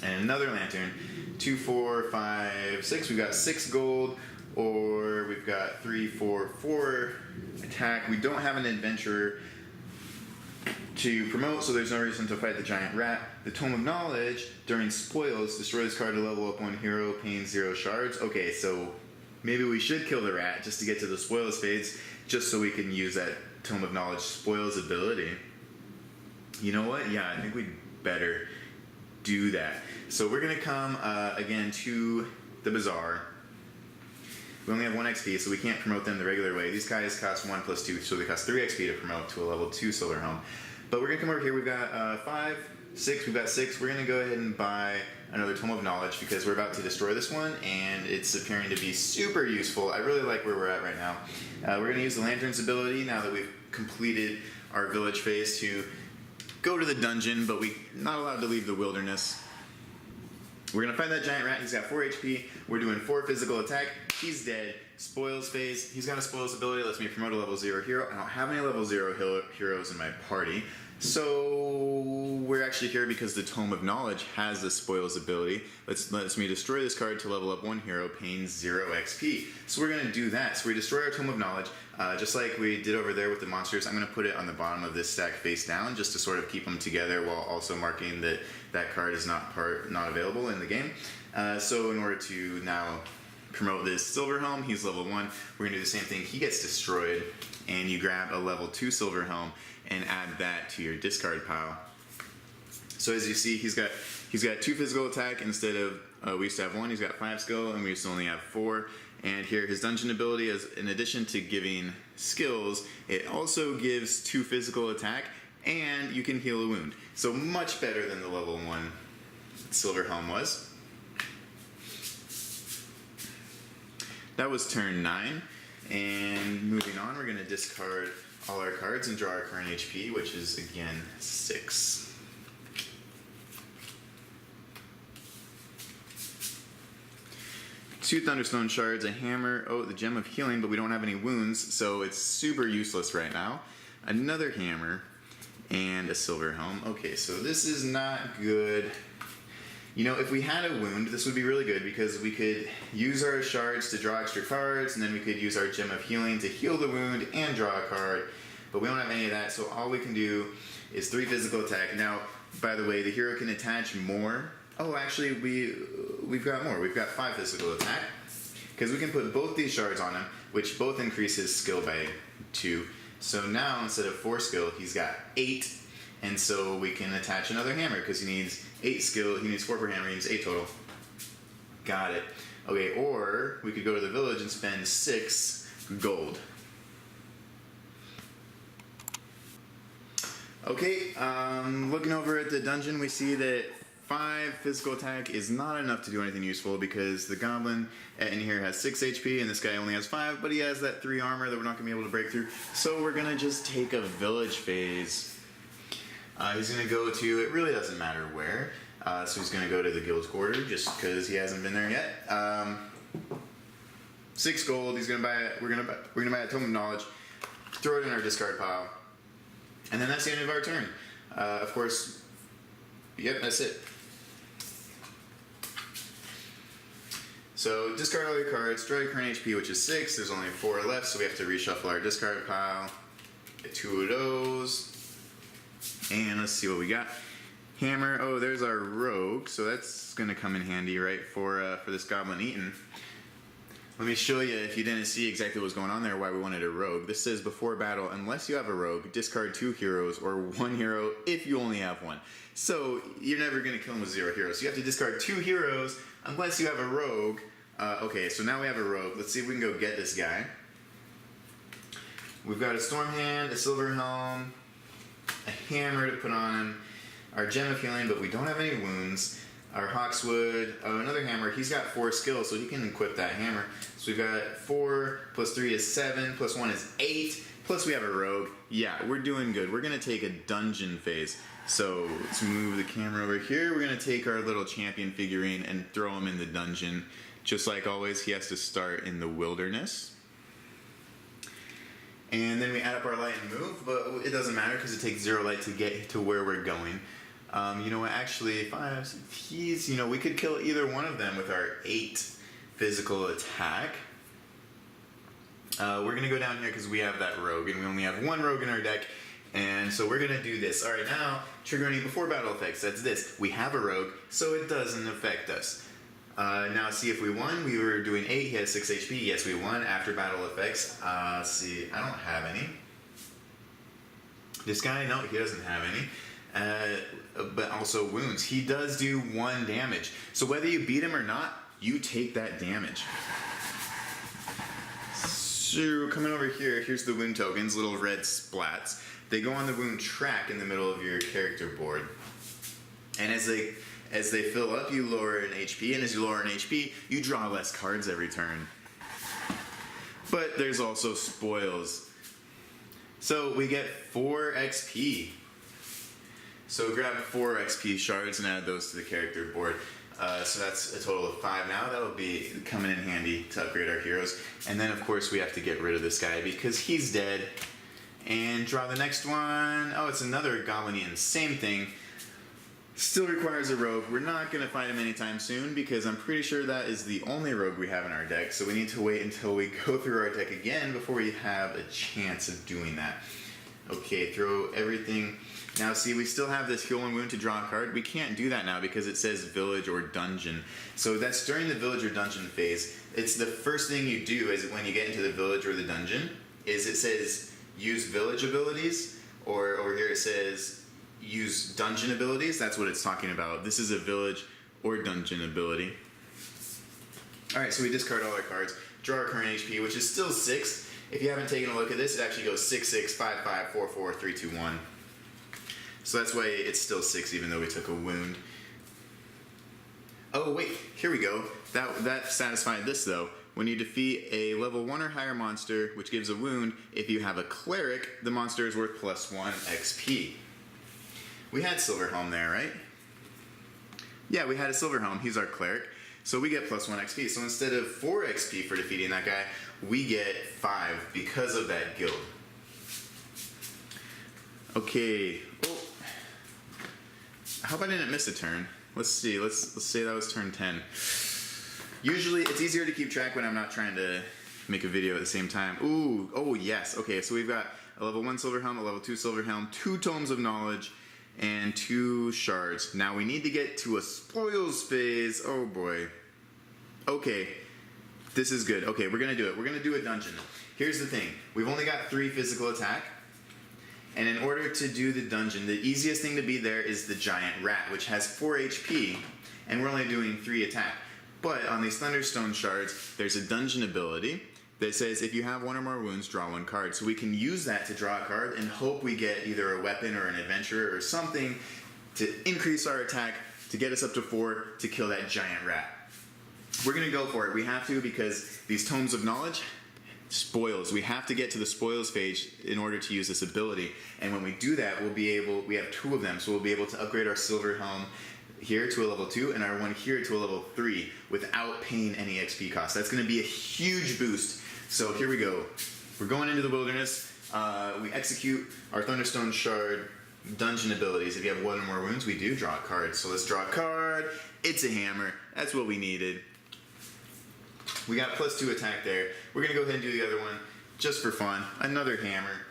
and another lantern. 2, 4, 5, 6. We've got 6 gold, or we've got 3, 4, 4 attack. We don't have an adventurer to promote, so there's no reason to fight the giant rat. The Tome of Knowledge, during spoils, destroy this card to level up 1 hero, paying 0 shards. Okay, so maybe we should kill the rat just to get to the spoils phase, just so we can use that Tome of Knowledge spoils ability. You know what? Yeah, I think we'd better do that. So we're going to come, again, to the bazaar. We only have 1 XP, so we can't promote them the regular way. These guys cost 1 plus 2, so they cost 3 XP to promote to a level 2 silver helm. But we're going to come over here. We've got 5, 6. We've got 6. We're going to go ahead and buy another Tome of Knowledge because we're about to destroy this one, and it's appearing to be super useful. I really like where we're at right now. We're going to use the Lantern's ability now that we've completed our village phase to go to the dungeon, but we're not allowed to leave the wilderness. We're going to fight that giant rat. He's got 4 HP. We're doing 4 physical attack. He's dead. Spoils phase. He's got a spoils ability. Lets me promote a level 0 hero. I don't have any level 0 heroes in my party. So we're actually here because the Tome of Knowledge has the Spoils ability. Lets me destroy this card to level up one hero, paying 0 XP. So we're going to do that. So we destroy our Tome of Knowledge, just like we did over there with the monsters. I'm going to put it on the bottom of this stack face down, just to sort of keep them together while also marking that that card is not available in the game. So in order to now promote this Silver Helm, he's level 1. We're going to do the same thing. He gets destroyed, and you grab a level 2 Silver Helm and add that to your discard pile. So as you see, he's got 2 physical attack instead of we used to have 1. He's got 5 skill, and we used to only have 4. And here, his dungeon ability is, in addition to giving skills, it also gives 2 physical attack, and you can heal a wound. So much better than the level 1 Silver Helm was. That was turn 9, and moving on, we're going to discard all our cards and draw our current HP, which is again 6. Two Thunderstone shards, a hammer, the gem of healing, but we don't have any wounds, so it's super useless right now. Another hammer, and a silver helm. Okay, so this is not good. You know, if we had a wound, this would be really good because we could use our shards to draw extra cards, and then we could use our gem of healing to heal the wound and draw a card. But we don't have any of that, so all we can do is 3 physical attack. Now, by the way, the hero can attach more. Oh, actually, we've got more. We've got 5 physical attack because we can put both these shards on him, which both increase his skill by 2. So now, instead of 4 skill, he's got 8. And so we can attach another hammer because he needs 8 skill. He needs 4 per hammer. He needs 8 total. Got it. Okay, or we could go to the village and spend 6 gold. Okay, looking over at the dungeon, we see that 5 physical attack is not enough to do anything useful because the goblin in here has 6 HP and this guy only has 5, but he has that 3 armor that we're not going to be able to break through. So we're going to just take a village phase. He's going to go to, it really doesn't matter where, so he's going to go to the guild quarter just because he hasn't been there yet. 6 gold, he's going to buy it, we're going to buy a Tome of Knowledge, throw it in our discard pile, and then that's the end of our turn. Of course, yep, that's it. So discard all your cards, draw your current HP, which is 6. There's only 4 left, so we have to reshuffle our discard pile. Get 2 of those. And let's see what we got. Hammer. Oh, there's our rogue, so that's going to come in handy, right, for this goblin eating. Let me show you, if you didn't see exactly what was going on there, why we wanted a rogue. This says before battle, unless you have a rogue, discard 2 heroes or 1 hero if you only have 1. So you're never going to kill him with 0 heroes. You have to discard 2 heroes unless you have a rogue. Okay, so now we have a rogue. Let's see if we can go get this guy. We've got a storm hand, a silver helm, a hammer to put on him, our gem of healing, but we don't have any wounds. Our Hawkswood, another hammer. He's got 4 skills, so he can equip that hammer. So we've got 4 plus 3 is 7 plus 1 is 8. Plus we have a rogue. Yeah, we're doing good. We're gonna take a dungeon phase. So let's move the camera over here. We're gonna take our little champion figurine and throw him in the dungeon. Just like always, he has to start in the wilderness. And then we add up our light and move, but it doesn't matter because it takes 0 light to get to where we're going. You know what, actually, we could kill either one of them with our 8 physical attack. We're going to go down here because we have that rogue, and we only have 1 rogue in our deck. And so we're going to do this. Alright, now, trigger any before battle effects. That's this. We have a rogue, so it doesn't affect us. Now, see if we won. We were doing 8. He has 6 HP. Yes, we won. After battle effects. See, I don't have any. This guy, no, he doesn't have any. But also wounds. He does do 1 damage. So whether you beat him or not, you take that damage. So coming over here, here's the wound tokens, little red splats. They go on the wound track in the middle of your character board. And as they fill up, you lower an HP, and as you lower an HP, you draw less cards every turn. But there's also spoils. So we get 4 XP. So grab 4 XP shards and add those to the character board. So that's a total of 5 now. That'll be coming in handy to upgrade our heroes. And then, of course, we have to get rid of this guy because he's dead. And draw the next one. Oh, it's another Goblinian. Same thing. Still requires a rogue. We're not going to find him anytime soon because I'm pretty sure that is the only rogue we have in our deck. So we need to wait until we go through our deck again before we have a chance of doing that. Okay, throw everything. Now see, we still have this heal 1 wound to draw a card. We can't do that now because it says village or dungeon. So that's during the village or dungeon phase. It's the first thing you do is when you get into the village or the dungeon is it says use village abilities, or over here it says use dungeon abilities. That's what it's talking about. This is a village or dungeon ability. Alright, so we discard all our cards, draw our current HP, which is still 6. If you haven't taken a look at this, it actually goes 6, 6, 5, 5, 4, 4, 3, 2, 1. So that's why it's still 6 even though we took a wound. Oh wait, here we go. That satisfied this though. When you defeat a level 1 or higher monster, which gives a wound, if you have a cleric, the monster is worth +1 XP. We had Silverhelm there, right? Yeah, we had a Silverhelm. He's our cleric. So we get +1 XP. So instead of 4 XP for defeating that guy, we get 5 because of that guild. Okay. Oh. I hope I didn't miss a turn. Let's see. Let's say that was turn 10. Usually it's easier to keep track when I'm not trying to make a video at the same time. Ooh. Oh, yes. Okay, so we've got a level 1 Silverhelm, a level 2 Silverhelm, 2 Tomes of Knowledge, and 2 shards. Now we need to get to a spoils phase. Oh boy. Okay. This is good. Okay, we're gonna do it. We're gonna do a dungeon. Here's the thing. We've only got 3 physical attack. And in order to do the dungeon, the easiest thing to beat there is the giant rat, which has 4 HP, and we're only doing 3 attack. But on these Thunderstone shards, there's a dungeon ability that says if you have 1 or more wounds, draw 1 card. So we can use that to draw a card and hope we get either a weapon or an adventure or something to increase our attack, to get us up to 4, to kill that giant rat. We're going to go for it. We have to because these Tomes of Knowledge, spoils. We have to get to the spoils phase in order to use this ability. And when we do that, we have 2 of them, so we'll be able to upgrade our Silverhelm here to a level 2 and our one here to a level 3 without paying any XP cost. That's going to be a huge boost. So here we go. We're going into the wilderness. We execute our Thunderstone Shard dungeon abilities. If you have 1 or more wounds, we do draw a card. So let's draw a card. It's a hammer. That's what we needed. We got +2 attack there. We're going to go ahead and do the other one just for fun. Another hammer.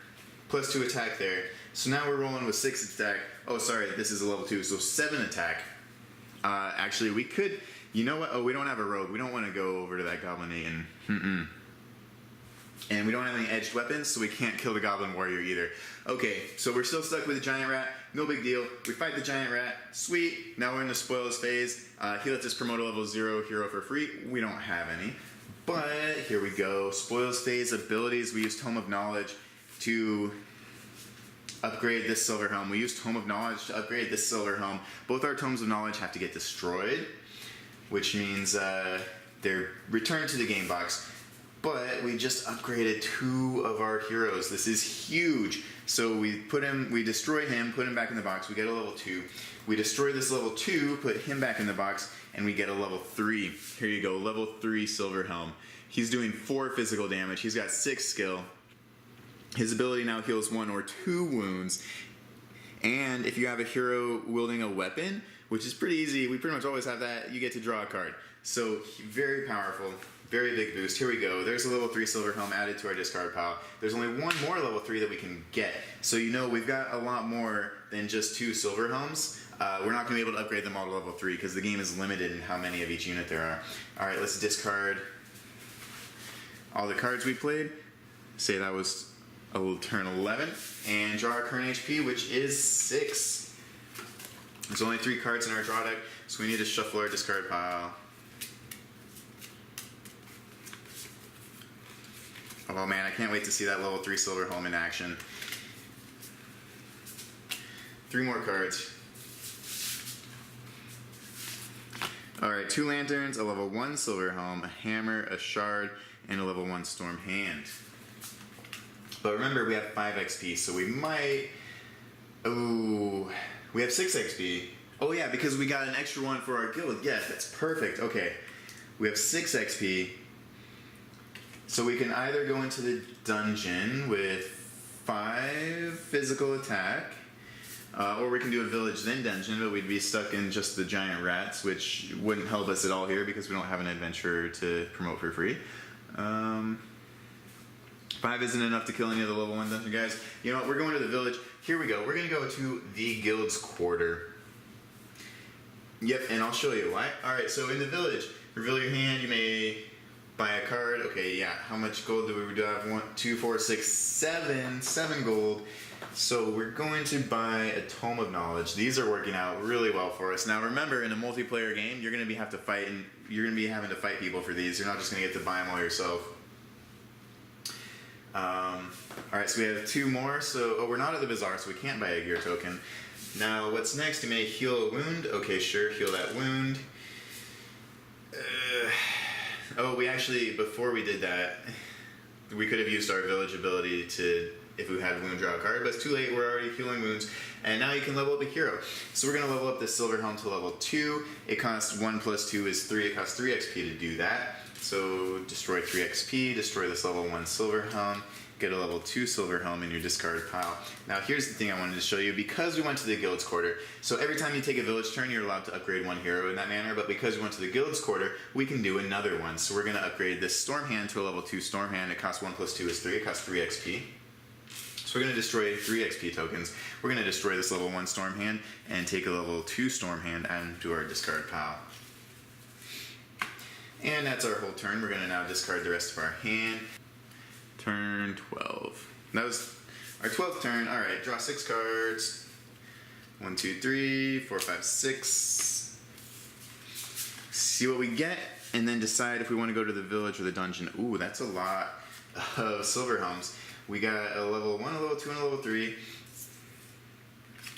+2 attack there. So now we're rolling with 6 attack. Oh, sorry, this is a level 2, so 7 attack. Actually, we could... You know what? Oh, we don't have a rogue. We don't want to go over to that Goblinian. And we don't have any edged weapons, so we can't kill the Goblin Warrior either. Okay, so we're still stuck with the giant rat. No big deal. We fight the giant rat. Sweet. Now we're in the spoils phase. He lets us promote a level 0 hero for free. We don't have any. But here we go. Spoils phase abilities. We use Tome of Knowledge to upgrade this Silverhelm. We use Tome of Knowledge to upgrade this Silverhelm. Both our Tomes of Knowledge have to get destroyed, which means they're returned to the game box. But we just upgraded 2 of our heroes. This is huge. So we destroy him, put him back in the box. We get a level 2. We destroy this level 2, put him back in the box, and we get a level 3. Here you go, level 3 Silverhelm. He's doing 4 physical damage. He's got 6 skill. His ability now heals 1 or 2 wounds. And if you have a hero wielding a weapon, which is pretty easy, we pretty much always have that, you get to draw a card. So very powerful. Very big boost. Here we go. There's a level 3 Silverhelm added to our discard pile. There's only 1 more level 3 that we can get. So you know we've got a lot more than just 2 Silverhelms. We're not going to be able to upgrade them all to level 3 because the game is limited in how many of each unit there are. Alright, let's discard all the cards we played. Say that was a little turn 11. And draw our current HP, which is 6. There's only 3 cards in our draw deck, so we need to shuffle our discard pile. Oh man, I can't wait to see that level 3 Silverhelm in action. 3 more cards. Alright, 2 lanterns, a level 1 Silverhelm, a hammer, a shard, and a level 1 Storm Hand. But remember, we have 5 XP, so we might... Oh, we have 6 XP. Oh yeah, because we got an extra one for our guild. Yes, that's perfect. Okay, we have 6 XP. So we can either go into the dungeon with 5 physical attack. Or we can do a village then dungeon, but we'd be stuck in just the giant rats, which wouldn't help us at all here because we don't have an adventurer to promote for free. 5 isn't enough to kill any of the level 1 dungeon guys. You know what, we're going to the village. Here we go. We're going to go to the guild's quarter. Yep, and I'll show you why. Alright, so in the village, reveal your hand, you may buy a card. Okay, yeah, how much gold do we have? 1, 2, 4, 6, 7. 7 gold. So we're going to buy a Tome of Knowledge. These are working out really well for us. Now remember, in a multiplayer game, you're going to be having to fight people for these. You're not just going to get to buy them all yourself. Alright, so we have 2 more. So we're not at the bazaar, so we can't buy a gear token. Now, what's next? You may heal a wound. Okay, sure, heal that wound. Oh, we actually, before we did that, we could have used our village ability to, if we had a wound, draw a card, but it's too late, we're already healing wounds. And now you can level up a hero. So we're going to level up this silver helm to level 2. It costs 1 plus 2 is 3. It costs 3 XP to do that. So destroy 3 XP, destroy this level 1 silver helm, get a level 2 silver helm in your discard pile. Now here's the thing I wanted to show you. Because we went to the guild's quarter, so every time you take a village turn, you're allowed to upgrade 1 hero in that manner, but because we went to the guild's quarter, we can do another one. So we're going to upgrade this storm hand to a level 2 storm hand. It costs 1 plus 2 is 3. It costs 3 XP. So we're going to destroy 3 XP tokens. We're going to destroy this level 1 storm hand and take a level 2 storm hand and add them to our discard pile. And that's our whole turn. We're going to now discard the rest of our hand. Turn 12. That was our 12th turn. Alright, draw 6 cards. 1, 2, 3, 4, 5, 6. See what we get, and then decide if we want to go to the village or the dungeon. Ooh, that's a lot of silver helms. We got a level 1, a level 2, and a level 3.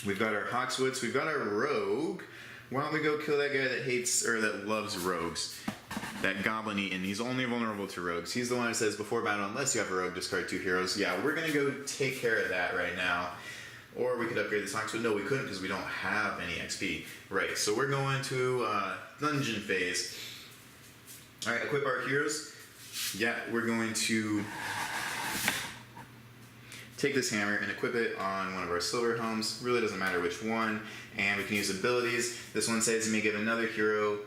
We've got our Hawkswoods. We've got our rogue. Why don't we go kill that guy that hates, or that loves rogues? That Goblin Eaton. He's only vulnerable to rogues. He's the one that says before battle, unless you have a rogue, discard 2 heroes. Yeah, we're going to go take care of that right now. Or we could upgrade this Hawkswood. No, we couldn't because we don't have any XP. Right, so we're going to dungeon phase. Alright, equip our heroes. Yeah, we're going to take this hammer and equip it on one of our silver helms. Really doesn't matter which one. And we can use abilities. This one says you may give another hero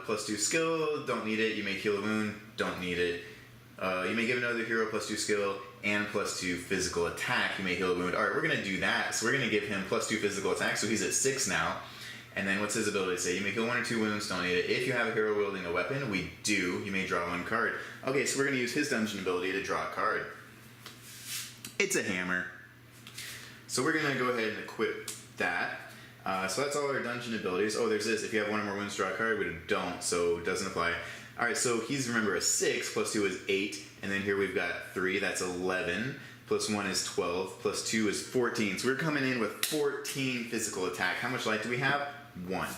plus 2 skill, don't need it. You may heal a wound, don't need it. You may give another hero plus 2 skill and plus 2 physical attack. You may heal a wound. Alright, we're going to do that. So we're going to give him plus 2 physical attack, so he's at 6 now. And then what's his ability say? You may heal 1 or 2 wounds, don't need it. If you have a hero wielding a weapon, we do. You may draw 1 card. Okay, so we're going to use his dungeon ability to draw a card. It's a hammer. So we're going to go ahead and equip that. So that's all our dungeon abilities. Oh, there's this. If you have 1 or more wounds, draw a card. We don't, so it doesn't apply. Alright, so he's, remember, a 6, plus 2 is 8, and then here we've got 3, that's 11, plus 1 is 12, plus 2 is 14. So we're coming in with 14 physical attack. How much life do we have? 1.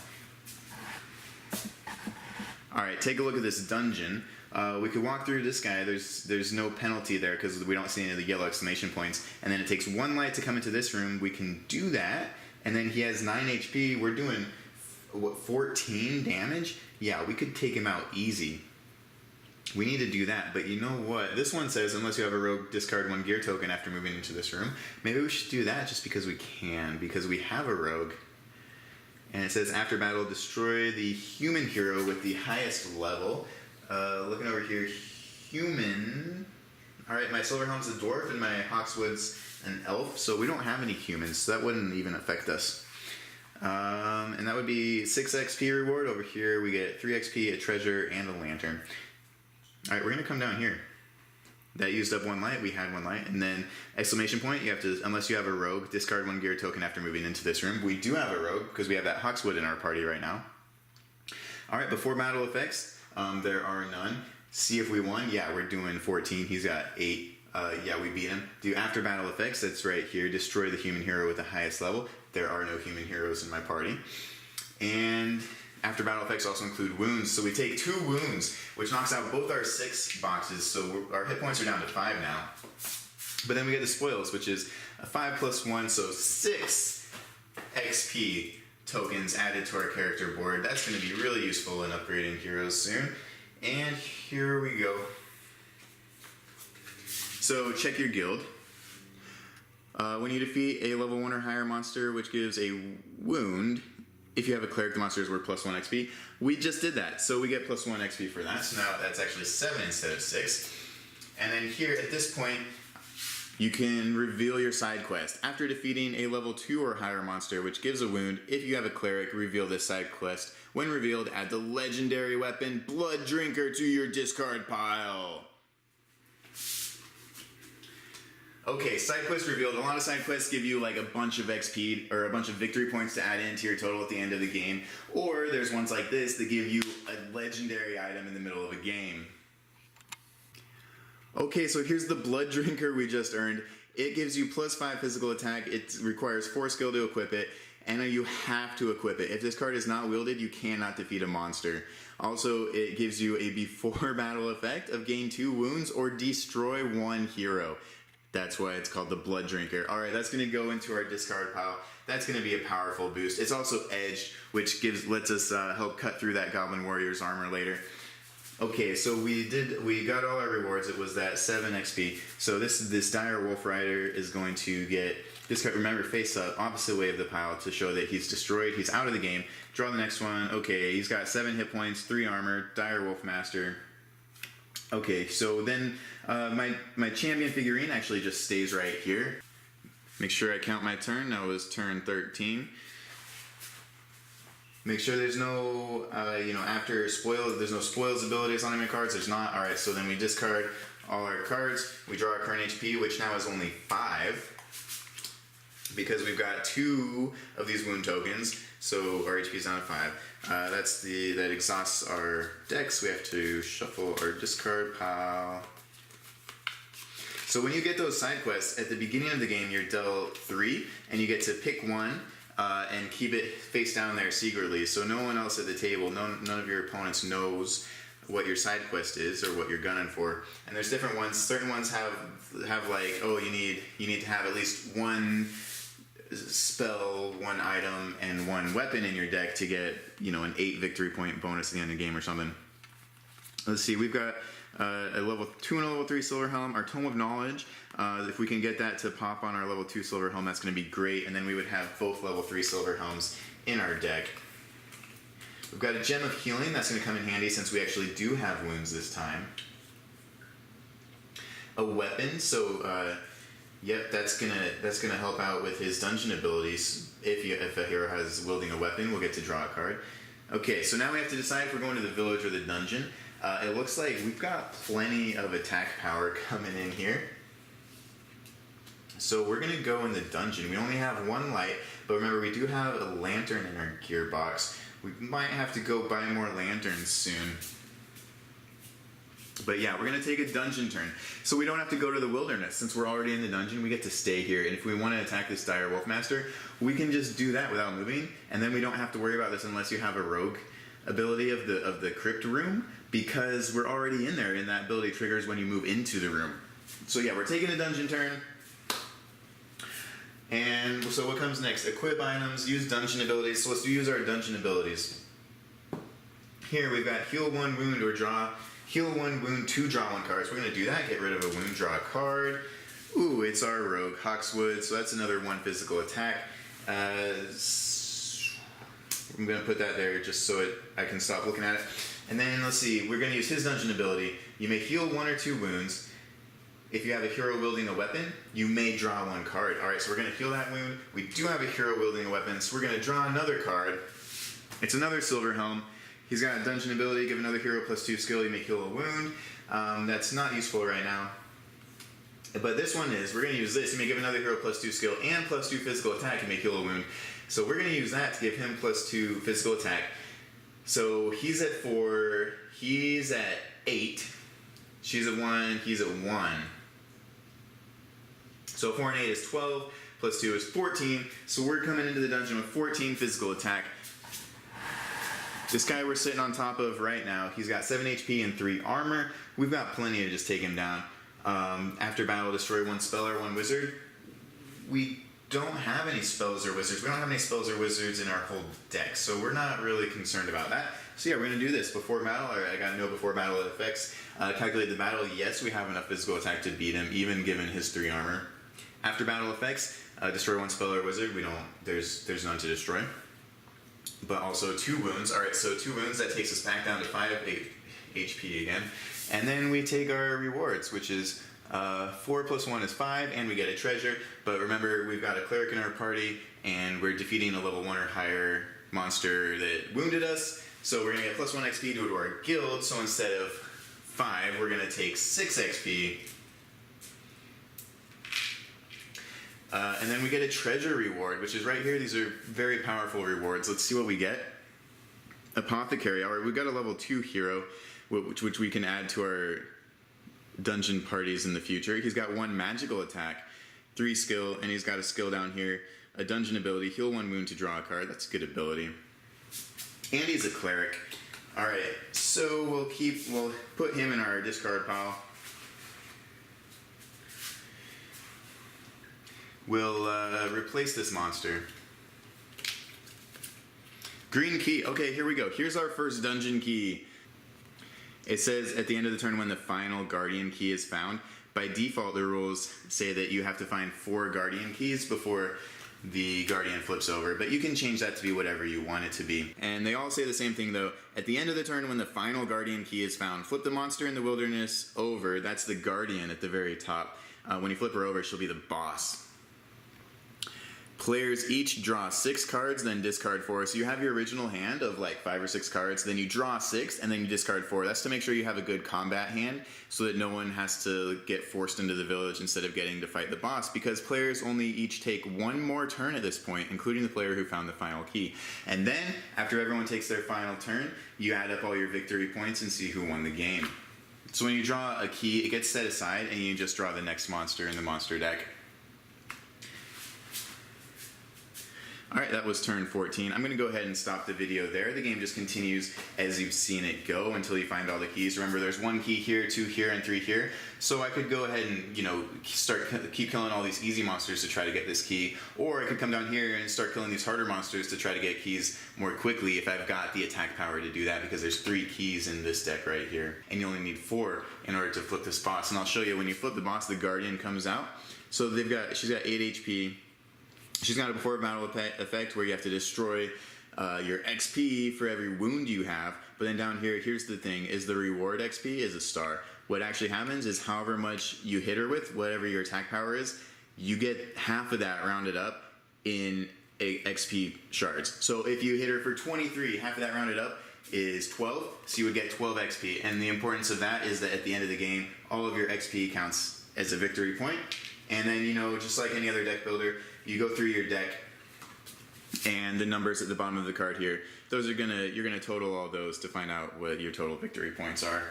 Alright, take a look at this dungeon. We could walk through this guy. There's no penalty there because we don't see any of the yellow exclamation points. And then it takes 1 light to come into this room. We can do that. And then he has 9 HP. We're doing, what, 14 damage? Yeah, we could take him out easy. We need to do that. But you know what? This one says, unless you have a rogue, discard 1 gear token after moving into this room. Maybe we should do that just because we can. Because we have a rogue. And it says, after battle, destroy the human hero with the highest level. Looking over here, human. Alright, my silver helm's a dwarf and my Hawkswood's an elf, so we don't have any humans, so that wouldn't even affect us. And that would be 6 XP reward. Over here we get 3 XP, a treasure, and a lantern. Alright, we're going to come down here. That used up 1 light, we had 1 light, and then exclamation point, you have to, unless you have a rogue, discard 1 gear token after moving into this room. We do have a rogue, because we have that Hawkswood in our party right now. Alright, before battle effects, there are none. See if we won. Yeah, we're doing 14. He's got 8. Yeah, we beat him. Do after battle effects. That's right here. Destroy the human hero with the highest level. There are no human heroes in my party. And after battle effects also include wounds. So we take 2 wounds, which knocks out both our 6 boxes. So our hit points are down to 5 now. But then we get the spoils, which is a 5 plus 1, so 6 XP tokens added to our character board. That's going to be really useful in upgrading heroes soon. And here we go. So check your guild. When you defeat a level 1 or higher monster, which gives a wound, if you have a cleric, the monster is worth +1 XP. We just did that, so we get +1 XP for that. So now that's actually 7 instead of 6. And then here, at this point, you can reveal your side quest. After defeating a level 2 or higher monster, which gives a wound, if you have a cleric, reveal this side quest. When revealed, add the legendary weapon Blood Drinker to your discard pile. Okay, side quest revealed. A lot of side quests give you like a bunch of XP or a bunch of victory points to add into your total at the end of the game. Or there's ones like this that give you a legendary item in the middle of a game. Okay, so here's the Blood Drinker we just earned. It gives you +5 physical attack. It requires 4 skill to equip it, and you have to equip it. If this card is not wielded, you cannot defeat a monster. Also, it gives you a before battle effect of gain 2 wounds or destroy 1 hero. That's why it's called the Blood Drinker. Alright, that's going to go into our discard pile. That's going to be a powerful boost. It's also edged, which lets us help cut through that Goblin Warrior's armor later. Okay, so we got all our rewards. It was that 7 XP. So this Dire Wolf Rider is going to get this card. Remember, face up, opposite way of the pile to show that he's destroyed. He's out of the game. Draw the next one. Okay, he's got 7 hit points, 3 armor, Dire Wolf Master. Okay, so then my champion figurine actually just stays right here. Make sure I count my turn. That was turn 13. Make sure there's no, after spoils, there's no spoils abilities on enemy cards. There's not. Alright, so then we discard all our cards. We draw our current HP, which now is only 5. Because we've got 2 of these wound tokens, so our HP is down to 5. That exhausts our decks. We have to shuffle our discard pile. So when you get those side quests, at the beginning of the game, you're dealt 3, and you get to pick one and keep it face down there secretly. So no one else at the table, none of your opponents knows what your side quest is or what you're gunning for. And there's different ones. Certain ones have like, oh, you need to have at least 1 spell, 1 item, and 1 weapon in your deck to get, an 8 victory point bonus at the end of the game or something. Let's see, we've got a level 2 and a level 3 Silver Helm, our Tome of Knowledge. If we can get that to pop on our level 2 Silver Helm, that's going to be great, and then we would have both level 3 Silver Helms in our deck. We've got a Gem of Healing, that's going to come in handy since we actually do have wounds this time. A weapon, so yep, that's gonna help out with his dungeon abilities. If a hero has wielding a weapon, we'll get to draw a card. Okay, so now we have to decide if we're going to the village or the dungeon. It looks like we've got plenty of attack power coming in here. So we're gonna go in the dungeon. We only have 1 light, but remember we do have a lantern in our gear box. We might have to go buy more lanterns soon. But yeah, we're going to take a dungeon turn. So we don't have to go to the wilderness. Since we're already in the dungeon, we get to stay here. And if we want to attack this Dire Wolf Master, we can just do that without moving. And then we don't have to worry about this unless you have a rogue ability of the crypt room. Because we're already in there, and that ability triggers when you move into the room. So yeah, we're taking a dungeon turn. And so what comes next? Equip items, use dungeon abilities. So let's use our dungeon abilities. Here we've got heal 1 wound or draw. Heal 1 wound, 2 draw 1 cards. We're going to do that. Get rid of a wound, draw a card. Ooh, it's our rogue, Hawkswood. So that's another 1 physical attack. I'm going to put that there just so I can stop looking at it. And then let's see. We're going to use his dungeon ability. You may heal 1 or 2 wounds. If you have a hero wielding a weapon, you may draw 1 card. Alright, so we're going to heal that wound. We do have a hero wielding a weapon, so we're going to draw another card. It's another Silver Helm. He's got a dungeon ability, give another hero +2 skill, you may heal a wound. That's not useful right now. But this one is, we're going to use this. You may give another hero +2 skill and +2 physical attack, you may heal a wound. So we're going to use that to give him +2 physical attack. So he's at 4, he's at 8, she's at 1, he's at 1. So 4 and 8 is 12, +2 is 14. So we're coming into the dungeon with 14 physical attack. This guy we're sitting on top of right now, he's got 7 HP and 3 armor. We've got plenty to just take him down. After battle, destroy 1 spell or 1 wizard. We don't have any spells or wizards. We don't have any spells or wizards in our whole deck, so we're not really concerned about that. So yeah, we're going to do this before battle. I got no before battle effects. Calculate the battle. Yes, we have enough physical attack to beat him, even given his 3 armor. After battle effects, destroy one spell or wizard. There's none to destroy. But also 2 wounds. Alright, so 2 wounds, that takes us back down to 5 HP again. And then we take our rewards, which is 4 plus 1 is 5, and we get a treasure. But remember, we've got a cleric in our party, and we're defeating a level 1 or higher monster that wounded us. So we're going to get plus 1 XP due to our guild, so instead of 5, we're going to take 6 XP. And then we get a treasure reward, which is right here. These are very powerful rewards. Let's see what we get. Apothecary. Alright, we've got a level 2 hero, which we can add to our dungeon parties in the future. He's got 1 magical attack, 3 skill, and he's got a skill down here. A dungeon ability, heal 1 wound to draw a card. That's a good ability. And he's a cleric. Alright, so we'll put him in our discard pile. We'll replace this monster. Green key. Okay, here we go. Here's our first dungeon key. It says at the end of the turn when the final guardian key is found. By default, the rules say that you have to find 4 guardian keys before the guardian flips over, but you can change that to be whatever you want it to be. And they all say the same thing though. At the end of the turn when the final guardian key is found, flip the monster in the wilderness over. That's the guardian at the very top. When you flip her over, she'll be the boss. Players each draw 6 cards, then discard 4. So you have your original hand of like 5 or 6 cards, then you draw 6, and then you discard 4. That's to make sure you have a good combat hand, so that no one has to get forced into the village instead of getting to fight the boss, because players only each take 1 more turn at this point, including the player who found the final key. And then, after everyone takes their final turn, you add up all your victory points and see who won the game. So when you draw a key, it gets set aside, and you just draw the next monster in the monster deck. Alright, that was turn 14. I'm going to go ahead and stop the video there. The game just continues as you've seen it go until you find all the keys. Remember, there's 1 key here, 2 here, and 3 here. So I could go ahead and, keep killing all these easy monsters to try to get this key. Or I could come down here and start killing these harder monsters to try to get keys more quickly if I've got the attack power to do that, because there's 3 keys in this deck right here. And you only need 4 in order to flip this boss. And I'll show you, when you flip the boss, the Guardian comes out. So she's got 8 HP. She's got a before battle effect where you have to destroy your XP for every wound you have. But then down here, here's the thing, is the reward XP is a star. What actually happens is however much you hit her with, whatever your attack power is, you get half of that rounded up in XP shards. So if you hit her for 23, half of that rounded up is 12, so you would get 12 XP. And the importance of that is that at the end of the game, all of your XP counts as a victory point. And then, just like any other deck builder, you go through your deck, and the numbers at the bottom of the card here, you're gonna total all those to find out what your total victory points are.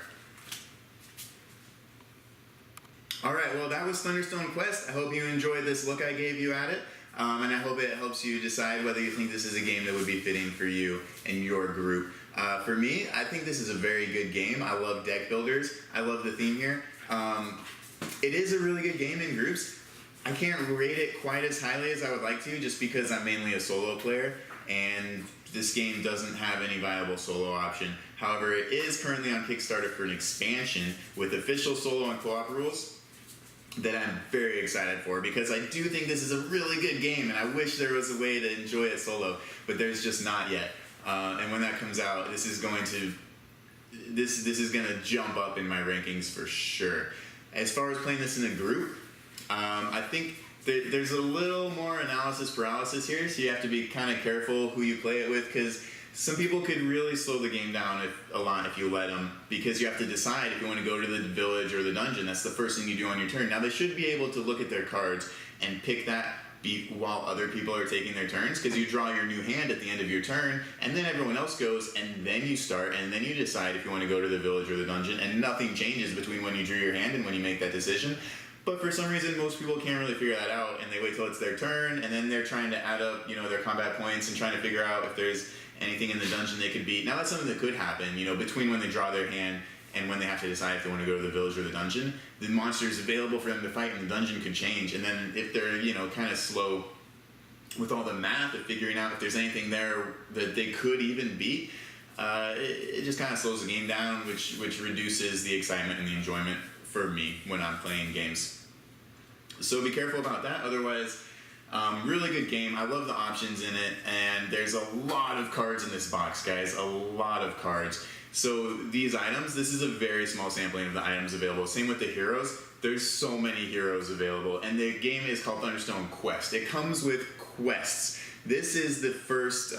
Alright, well that was Thunderstone Quest. I hope you enjoyed this look I gave you at it, and I hope it helps you decide whether you think this is a game that would be fitting for you and your group. For me, I think this is a very good game. I love deck builders. I love the theme here. It is a really good game in groups. I can't rate it quite as highly as I would like to, just because I'm mainly a solo player, and this game doesn't have any viable solo option. However, it is currently on Kickstarter for an expansion with official solo and co-op rules that I'm very excited for, because I do think this is a really good game, and I wish there was a way to enjoy it solo, but there's just not yet. And when that comes out, this is going to jump up in my rankings for sure. As far as playing this in a group, I think there's a little more analysis paralysis here, so you have to be kind of careful who you play it with, because some people could really slow the game down a lot if you let them, because you have to decide if you want to go to the village or the dungeon. That's the first thing you do on your turn. Now, they should be able to look at their cards and pick that beat while other people are taking their turns, because you draw your new hand at the end of your turn, and then everyone else goes, and then you start, and then you decide if you want to go to the village or the dungeon, and nothing changes between when you drew your hand and when you make that decision. But for some reason, most people can't really figure that out, and they wait till it's their turn, and then they're trying to add up, their combat points and trying to figure out if there's anything in the dungeon they could beat. Now, that's something that could happen, between when they draw their hand and when they have to decide if they want to go to the village or the dungeon. The monsters available for them to fight in the dungeon could change, and then if they're, kind of slow with all the math of figuring out if there's anything there that they could even beat, it just kind of slows the game down, which reduces the excitement and the enjoyment for me when I'm playing games. So be careful about that. Otherwise, really good game. I love the options in it, and there's a lot of cards in this box, guys. A lot of cards. So these items, this is a very small sampling of the items available. Same with the heroes. There's so many heroes available, and the game is called Thunderstone Quest. It comes with quests. This is the first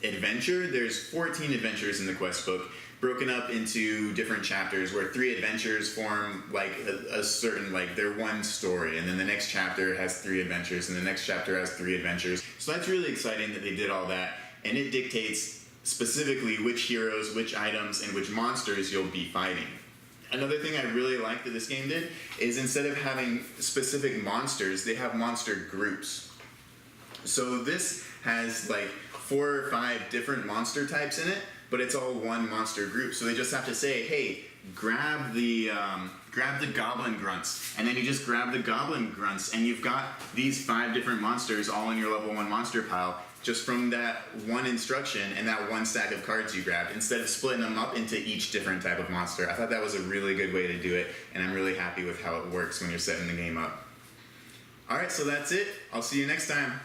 adventure. There's 14 adventures in the quest book, broken up into different chapters where 3 adventures form like a certain, like they're one story, and then the next chapter has 3 adventures, and the next chapter has 3 adventures. So that's really exciting that they did all that, and it dictates specifically which heroes, which items, and which monsters you'll be fighting. Another thing I really like that this game did is instead of having specific monsters, they have monster groups. So this has like 4 or 5 different monster types in it, but it's all one monster group. So they just have to say, hey, grab the goblin grunts, and then you just grab the goblin grunts, and you've got these 5 different monsters all in your level 1 monster pile just from that one instruction and that one stack of cards you grabbed, instead of splitting them up into each different type of monster. I thought that was a really good way to do it, and I'm really happy with how it works when you're setting the game up. Alright, so that's it. I'll see you next time.